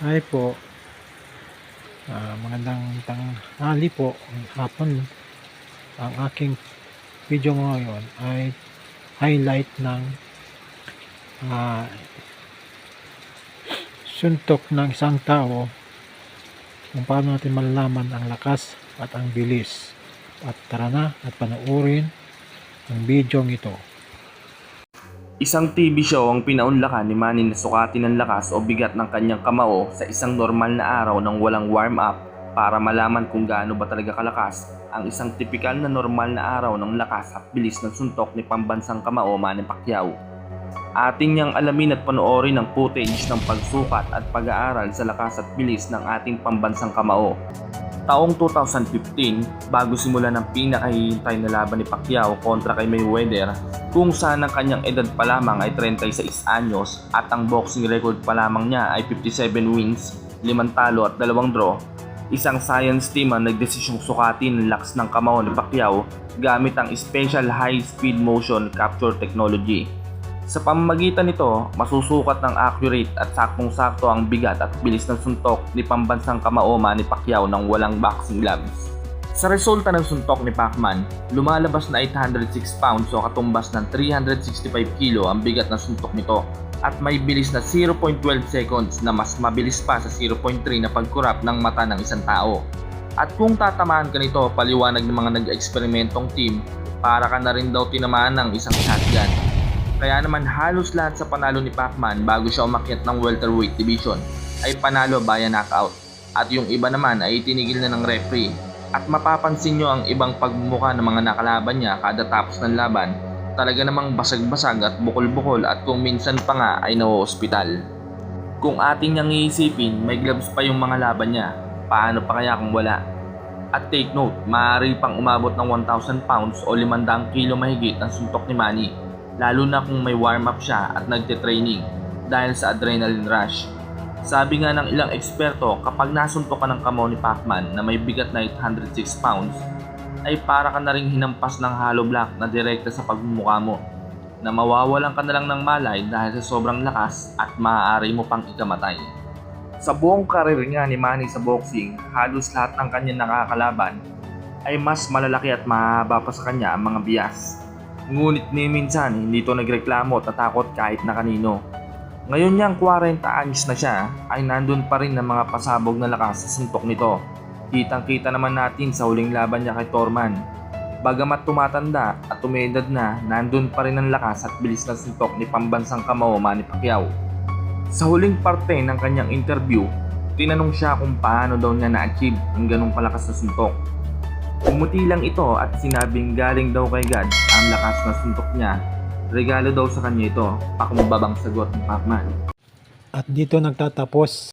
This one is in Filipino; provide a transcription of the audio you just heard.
Hi po, magandang tanghali po, hapon. Ang aking video ngayon ay highlight ng ah, suntok ng isang tao, kung paano natin malalaman ang lakas at ang bilis. At tara na at panoorin ang video ito. Isang TV show ang pinaunlakan ni Manny na sukatin ng lakas o bigat ng kanyang kamao sa isang normal na araw nang walang warm-up para malaman kung gaano ba talaga kalakas ang isang tipikal na normal na araw ng lakas at bilis ng suntok ni pambansang kamao Manny Pacquiao. Ating niyang alamin at panoorin ang footage ng pagsukat at pag-aaral sa lakas at bilis ng ating pambansang kamao. Taong 2015, bago simulan ang pinakahihintay na laban ni Pacquiao kontra kay Mayweather, kung saan ang kanyang edad pa lamang ay 36 anyos at ang boxing record pa lamang niya ay 57 wins, 5 talo at 2 draw, isang science team ang nagdesisyong sukatin ang lakas ng kamao ni Pacquiao gamit ang Special High Speed Motion Capture Technology. Sa pamamagitan nito, masusukat ng accurate at saktong-sakto ang bigat at bilis ng suntok ni pambansang kamao Manny Pacquiao ng walang boxing gloves. Sa resulta ng suntok ni Pacman, lumalabas na 806 pounds o katumbas ng 365 kilo ang bigat ng suntok nito at may bilis na 0.12 seconds na mas mabilis pa sa 0.3 na pagkurap ng mata ng isang tao. At kung tatamaan ka nito, paliwanag ng mga nag-eksperimentong team, para ka na rin daw tinamaan ng isang shotgun. Kaya naman halos lahat sa panalo ni Pacman bago siya umakyat ng welterweight division ay panalo via knockout at yung iba naman ay itinigil na ng referee. At mapapansin nyo ang ibang pagmumukha ng mga nakalaban niya kada tapos ng laban, talaga namang basag-basag at bukol-bukol at kung minsan pa nga ay nauospital. Kung ating niyang iisipin, may gloves pa yung mga laban niya, paano pa kaya kung wala? At take note, maaari pang umabot ng 1,000 pounds o 500 kilo mahigit ang suntok ni Manny, lalo na kung may warm-up siya at nagte-training dahil sa adrenaline rush. Sabi nga ng ilang eksperto, kapag nasuntok ka ng kamao ni Pacman na may bigat na 806 pounds, ay para ka na ring hinampas ng hollow block na direkta sa pagmumukha mo, na mawawalan ka na lang ng malay dahil sa sobrang lakas at maaari mo pang ikamatay. Sa buong karir nga ni Manny sa boxing, halos lahat ng kanyang nakakalaban ay mas malalaki at mahaba pa sa kanya ang mga bias. Ngunit minsan hindi ito nagreklamo at natakot kahit na kanino. Ngayon niyang 40 anyos na siya ay nandun pa rin ang mga pasabog na lakas sa suntok nito. Kitang-kita naman natin sa huling laban niya kay Thurman. Bagamat tumatanda at tumedad na, nandun pa rin ang lakas at bilis na suntok ni pambansang kamao Manny Pacquiao. Sa huling parte ng kanyang interview, tinanong siya kung paano daw niya na-achieve ang ganong kalakas na suntok. Umuti lang ito at sinabing galing daw kay God ang lakas na suntok niya. Regalo daw sa kanya ito, pakumbabang sagot ng Pacman. At dito nagtatapos